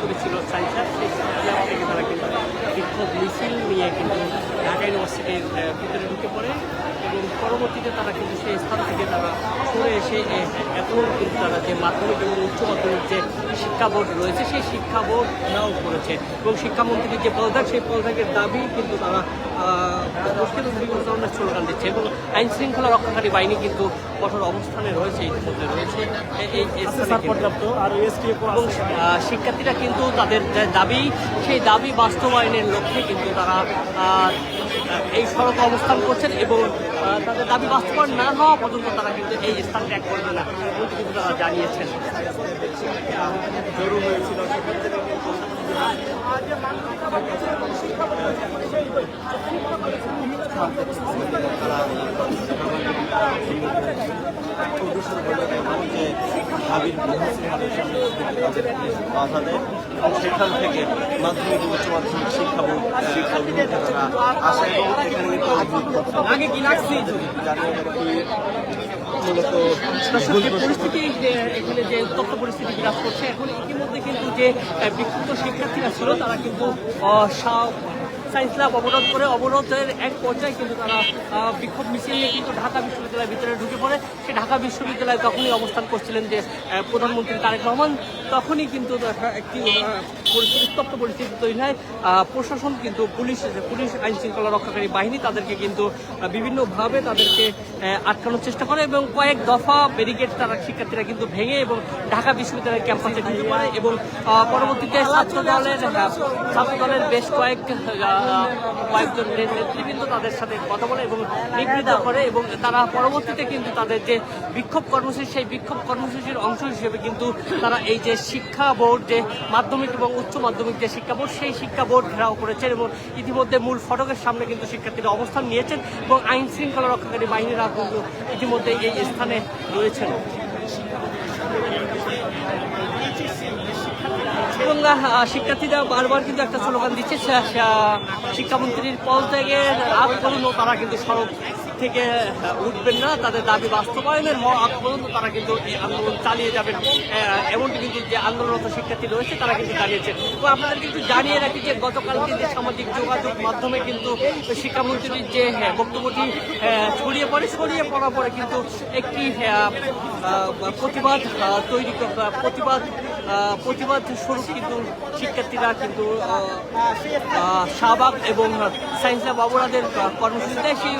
করেছিল সাইন্সার, সেই ক্লাব থেকে তারা কিন্তু বিক্ষোভ মিছিল নিয়ে কিন্তু ঢাকা ইউনিভার্সিটির ভিতরে ঢুকে পড়ে এবং পরবর্তীতে তারা কিন্তু সেই স্থান থেকে তারা সরে এসে এখন কিন্তু তারা যে মাধ্যমিক এবং উচ্চ মাধ্যমিক যে শিক্ষা বোর্ড রয়েছে সেই শিক্ষা বোর্ড ঘেরাও করেছে এবং শিক্ষামন্ত্রীর যে পদত্যাগ সেই পদত্যাগের দাবি কিন্তু তারা বিভিন্ন ধরনের স্লোগান দিচ্ছে এবং আইন শৃঙ্খলা রক্ষাকারী বাহিনী কিন্তু কঠোর অবস্থানে রয়েছে, ইতিমধ্যে রয়েছে এবং শিক্ষার্থীরা কিন্তু তাদের দাবি সেই দাবি বাস্তবায়নের লক্ষ্যে কিন্তু তারা এই সড়কে অবস্থান করছেন এবং তাদের দাবি বাস্তবায়ন না হওয়া পর্যন্ত তারা কিন্তু এই স্থান ত্যাগ করবে না এমনটি কিন্তু তারা জানিয়েছেন। জরুরি হয়েছিল বাধা দেয় এবং সেখান থেকে মাধ্যমিক উচ্চ মাধ্যমিক শিক্ষা বোর্ড তারা আসে এবং পরিস্থিতি এখানে যে উত্তপ্ত পরিস্থিতি বিরাজ করছে এখন ইতিমধ্যে কিন্তু যে বিক্ষুব্ধ শিক্ষার্থীরা ছিল তারা কিন্তু সায়েন্স ল্যাব অবরোধ করে অবরোধের এক পর্যায়ে কিন্তু তারা বিক্ষোভ মিছিল নিয়ে কিন্তু ঢাকা বিশ্ববিদ্যালয়ের ভিতরে ঢুকে পড়ে। সে ঢাকা বিশ্ববিদ্যালয়ে তখনই অবস্থান করছিলেন যে প্রধানমন্ত্রী তারেক রহমান, তখনই কিন্তু একটি উত্তপ্ত পরিস্থিতি তৈরি হয়। প্রশাসন কিন্তু পুলিশ আইন শৃঙ্খলা রক্ষাকারী বাহিনী তাদেরকে কিন্তু বিভিন্নভাবে তাদেরকে আটকানোর চেষ্টা করে এবং কয়েক দফা ব্যারিকেড তারা শিক্ষার্থীরা কিন্তু ভেঙে এবং ঢাকা বিশ্ববিদ্যালয়ের ক্যাম্পাসে ঢুকে পড়ে এবং পরবর্তীতে ছাত্র দলের বেশ কয়েকজন নেতৃবৃন্দ তাদের সাথে কথা বলে এবং নিবৃত্ত করে এবং তারা পরবর্তীতে কিন্তু তাদের যে বিক্ষোভ কর্মসূচি সেই বিক্ষোভ কর্মসূচির অংশ হিসেবে কিন্তু তারা এই যে শিক্ষা বোর্ড যে মাধ্যমিক এবং উচ্চ মাধ্যমিক যে শিক্ষা বোর্ড সেই শিক্ষা বোর্ড ঘেরাও করেছেন এবং ইতিমধ্যে মূল ফটকের সামনে কিন্তু শিক্ষার্থীরা অবস্থান নিয়েছেন এবং আইন শৃঙ্খলা রক্ষাকারী বাহিনীরা কিন্তু ইতিমধ্যে এই স্থানে রয়েছেন এবং শিক্ষার্থীরা বারবার কিন্তু একটা স্লোগান দিচ্ছে শিক্ষামন্ত্রীর পদত্যাগের আগ পর্যন্ত তারা কিন্তু সড়ক থেকে উঠবেন না, তাদের দাবি বাস্তবায়নের আগ পর্যন্ত তারা কিন্তু এই আন্দোলন চালিয়ে যাবেন এমনটি কিন্তু যে আন্দোলনরত শিক্ষার্থী রয়েছে তারা কিন্তু জানিয়েছেন। তো আপনাদের কিন্তু জানিয়ে রাখি যে গতকালকে যে সামাজিক যোগাযোগ মাধ্যমে কিন্তু শিক্ষামন্ত্রীর যে বক্তব্যটি ছড়িয়ে পড়ার পরে কিন্তু একটি প্রতিবাদ স্বরূপ কিন্তু শিক্ষার্থীরা কিন্তু শাহবাগ এবং সায়েন্স ল্যাব অবরোধের কর্মসূচি দেয়। সেই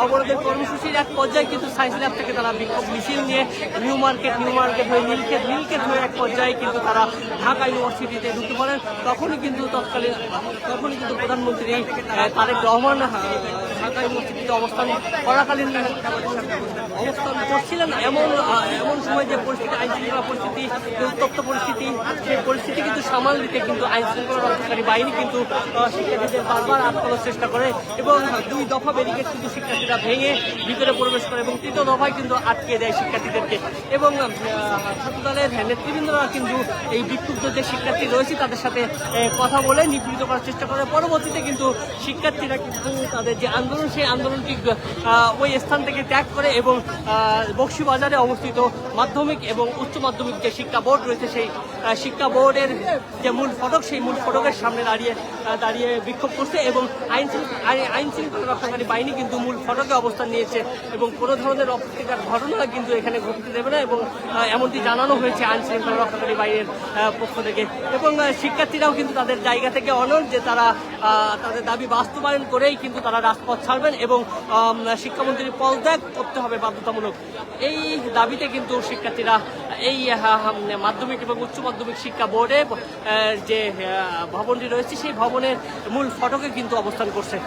অবরোধের কর্মসূচির এক পর্যায়ে কিন্তু সায়েন্স ল্যাব থেকে তারা বিক্ষোভ মিছিল নিয়ে নিউ মার্কেট হয়ে নীলক্ষেত হয়ে এক পর্যায়ে কিন্তু তারা ঢাকা ইউনিভার্সিটিতে ঢুকে পড়েন। তখনই কিন্তু প্রধানমন্ত্রী তারেক রহমান ঢাকা ইউনিভার্সিটিতে অবস্থান করছিলেন। এমন সময় যে পরিস্থিতি আইন শৃঙ্খলা পরিস্থিতি উত্তপ্ত পরিস্থিতি সেই পরিস্থিতি কিন্তু সামাল দিতে কিন্তু আইন শৃঙ্খলা রক্ষাকারী বাহিনী কিন্তু শিক্ষার্থীদের বারবার আটকানোর চেষ্টা করে এবং 2 দফা ব্যারিকেড কিন্তু শিক্ষার্থীরা ভেঙে ভিতরে প্রবেশ করে এবং 3য় দফায় কিন্তু আটকে দেয় শিক্ষার্থীদেরকে এবং ছাত্র দলের নেতৃবৃন্দরা কিন্তু এই বিক্ষুব্ধ যে শিক্ষার্থী রয়েছে তাদের সাথে কথা বলে নিবৃত্ত করার চেষ্টা করে। পরবর্তীতে কিন্তু শিক্ষার্থীরা কিন্তু তাদের যে আন্দোলন সেই আন্দোলনটি ওই স্থান থেকে ত্যাগ করে এবং বকশীবাজারে অবস্থিত মাধ্যমিক এবং উচ্চ মাধ্যমিক যে শিক্ষা বোর্ড রয়েছে সেই শিক্ষা বোর্ডের যে মূল ফটক সেই মূল ফটকের সামনে দাঁড়িয়ে বিক্ষোভ করছে এবং আইন শৃঙ্খলা রক্ষাকারী বাহিনী কিন্তু মূল ফটকে অবস্থান নিয়েছে এবং কোনো ধরনের অপ্রীতিকর ঘটনা কিন্তু এখানে ঘটতে দেবে না এবং এমনটি জানানো হয়েছে আইন শৃঙ্খলা রক্ষাকারী বাহিনীর পক্ষ থেকে এবং শিক্ষার্থীরাও কিন্তু তাদের জায়গা থেকে অনড় যে তারা তাদের দাবি বাস্তবায়ন করেই কিন্তু তারা রাজপথ ছাড়বেন এবং শিক্ষামন্ত্রীর পদত্যাগ করতে হবে বাধ্যতামূলক। এই দাবিতে কিন্তু শিক্ষার্থীরা এই মাধ্যমিক এবং উচ্চ মাধ্যমিক শিক্ষা বোর্ডে যে ভবনটি রয়েছে সেই ভবনের মূল ফটকে কিন্তু অবস্থান করছে।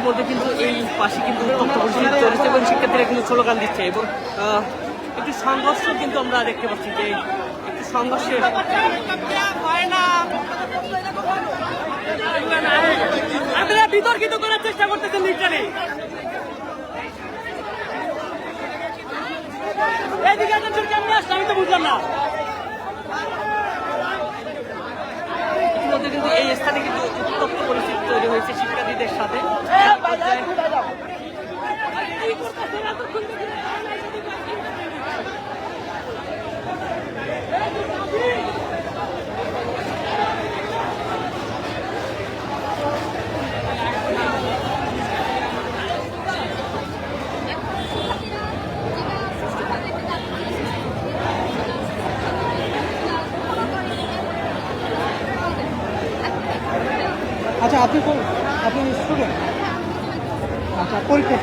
ইতিমধ্যে কিন্তু এই পাশে কিন্তু উত্তপ্ত পরিস্থিতি চলেছে এবং শিক্ষার্থীরা কিন্তু স্লোগান দিচ্ছে এবং একটি সংঘর্ষ কিন্তু আমরা দেখতে পাচ্ছি যে একটি সংঘর্ষের আপনারা বিতর্কিত করার চেষ্টা করতেছেন নির্যাতনে এদিকে একজন কেমন আসছে আমি তো বুঝলাম না। ইতিমধ্যে কিন্তু এই স্থানে কিন্তু উত্তপ্ত পরিস্থিতি তৈরি হয়েছে শিক্ষার্থীদের সাথে। আচ্ছা আপনি স্টুডেন্ট, আচ্ছা পরীক্ষা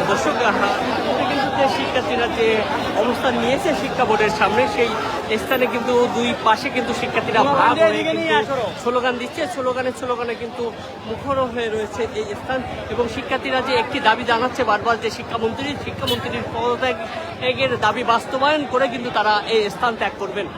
দর্শক কিন্তু যে শিক্ষার্থীরা যে অবস্থান নিয়েছে শিক্ষা বোর্ডের সামনে সেই স্থানে কিন্তু দুই পাশে কিন্তু শিক্ষার্থীরা ভাগ হয়ে কিন্তু স্লোগান দিচ্ছে। স্লোগানে কিন্তু মুখর হয়ে রয়েছে এই স্থান এবং শিক্ষার্থীরা যে একটি দাবি জানাচ্ছে বারবার যে শিক্ষামন্ত্রীর পদত্যাগের দাবি বাস্তবায়ন করে কিন্তু তারা এই স্থান ত্যাগ করবেন।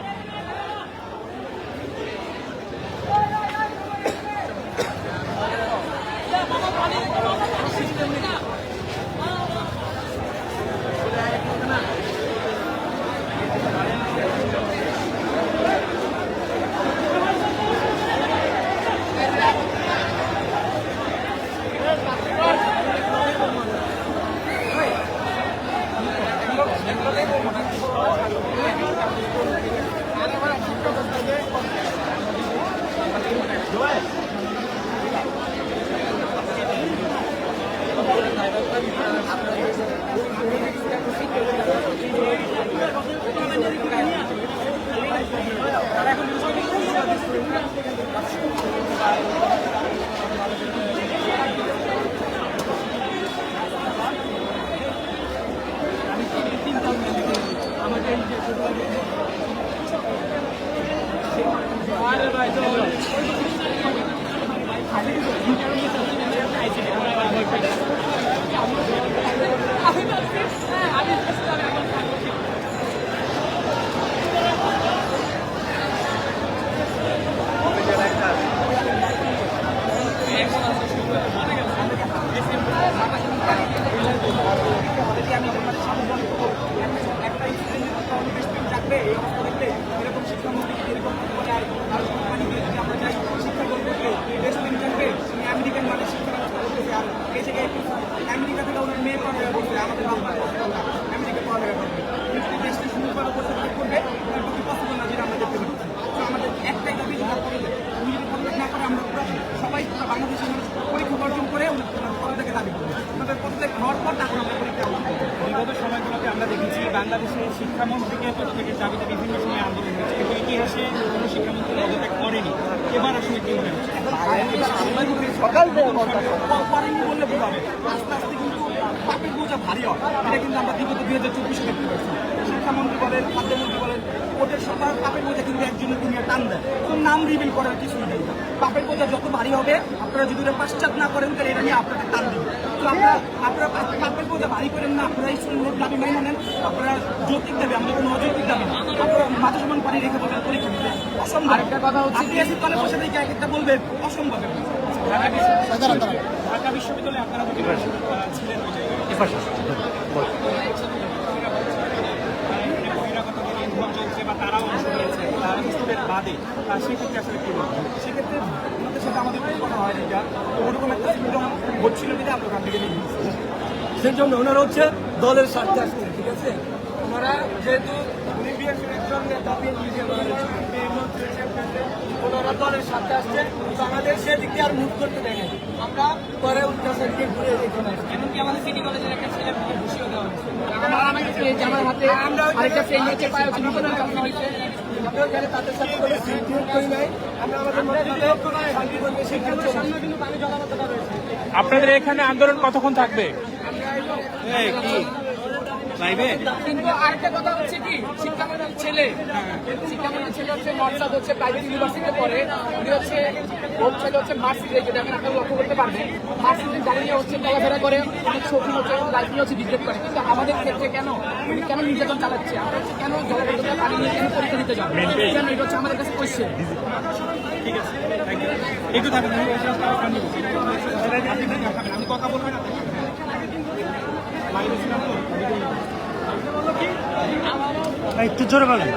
বাংলাদেশের শিক্ষামন্ত্রীকে প্রত্যেকের দাবিতে বিভিন্ন সময় আন্দোলন হয়েছে, কিন্তু ইতিহাসে কোনো শিক্ষামন্ত্রী পদত্যাগ করেনি। এবার আসলে কি মনে হচ্ছে? সকাল করেনি বললে ভুল হবে। আস্তে আস্তে কিন্তু পাপের বোঝা ভারী হয়। এটা কিন্তু আমরা বিগত 2024-এ দেখতে পাচ্ছি। শিক্ষামন্ত্রী বলেন, খাদ্যমন্ত্রী বলেন, ওদের সবার পাপের বোঝা কিন্তু একজনের দুনিয়া টান দেয়। কোন নাম রিভিল করার কিছু নেই। পাপের বোঝা যত ভারী হবে, আপনারা যদি ওটা পাশ্চাৎ না করেন তাহলে এটা নিয়ে আপনাদের টান দেবে। তো আপনারা পাপের বোঝা ভারী করেন না, আপনারা স্টুডেন্টের দাবি মেনে নেন। আপনারা যৌক্তিক দাবি, আমাদের কোনো অযৌক্তিক দাবি না। আপনারা মাথা সমান পানি রেখে বলবেন পরীক্ষা দিতে অসম্ভব। আরেকটা কথা হচ্ছে, আপনি এসে তলে বসে থেকে একটা বলবেন অসম্ভব। ঢাকা বিশ্ববিদ্যালয়ে আপনারা ছিলেন বা তারাও অংশ নিয়েছে স্টুডেন্ট বাদে, সেক্ষেত্রে আসলে কি বলবো? সেক্ষেত্রে ওনাদের সাথে আমাদের কোনো কথা হয়নি। যা তো ওরকম একটা সিস্টেম হচ্ছিল বলে আমরা ওখান থেকে নিয়ে নিচ্ছি। সেই জন্য ওনারা হচ্ছে দলের স্বার্থে আসছেন, ঠিক আছে? ওনারা যেহেতু ওনারা দলের স্বার্থে আসছে, আমাদের সেদিক দিয়ে আর মুভ করতে দেখেন। আমরা পরে উত্তরসাইডকে ঘুরে দেখে নেই। এমনকি আমাদের সিটি কলেজের একটা ছেলে খুশিও দেওয়া হয়েছে। আমার হাতে আরেকটা ট্রেন হয়েছে, পায়ে হয়েছে। তাদের সাথে কোনো সিদ্ধান্ত করি নাই। আমরা আমাদের মধ্যে শান্তি করবে, সেখানে কিন্তু পানি জলাবদ্ধতা রয়েছে। আপনাদের এখানে আন্দোলন কতক্ষণ থাকবে? লাইভে কিন্তু আরেকটা কথা হচ্ছে কি শিক্ষামন্ত্রীর ছেলে হচ্ছে নর্সাদ হচ্ছে প্রাইভেট ইউনিভার্সিটিতে পড়ে উনি হচ্ছে ওর ছেলে হচ্ছে মার্সিডে যেটা আমি আপনারা লক্ষ্য করতে পারবেন মার্সিডের গাড়ি নিয়ে হচ্ছে চলাফেরা করে অনেক শৌখিন হচ্ছে লাইফ নিয়ে হচ্ছে বিজনেস করে কিন্তু আমাদের ক্ষেত্রে কেন উনি কেন নির্যাতন চালাচ্ছে আমরা হচ্ছে কেন জলবদ্ধতা পানি নিয়ে কেন পরীক্ষা দিতে যাবো কেন এটা হচ্ছে আমাদের কাছে কোয়েশ্চেন ঠিক আছে থ্যাংক ইউ একটু থাকবেন আমি কথা বলবেন লাইভে ছিলাম তো একটু জোরে বলেন।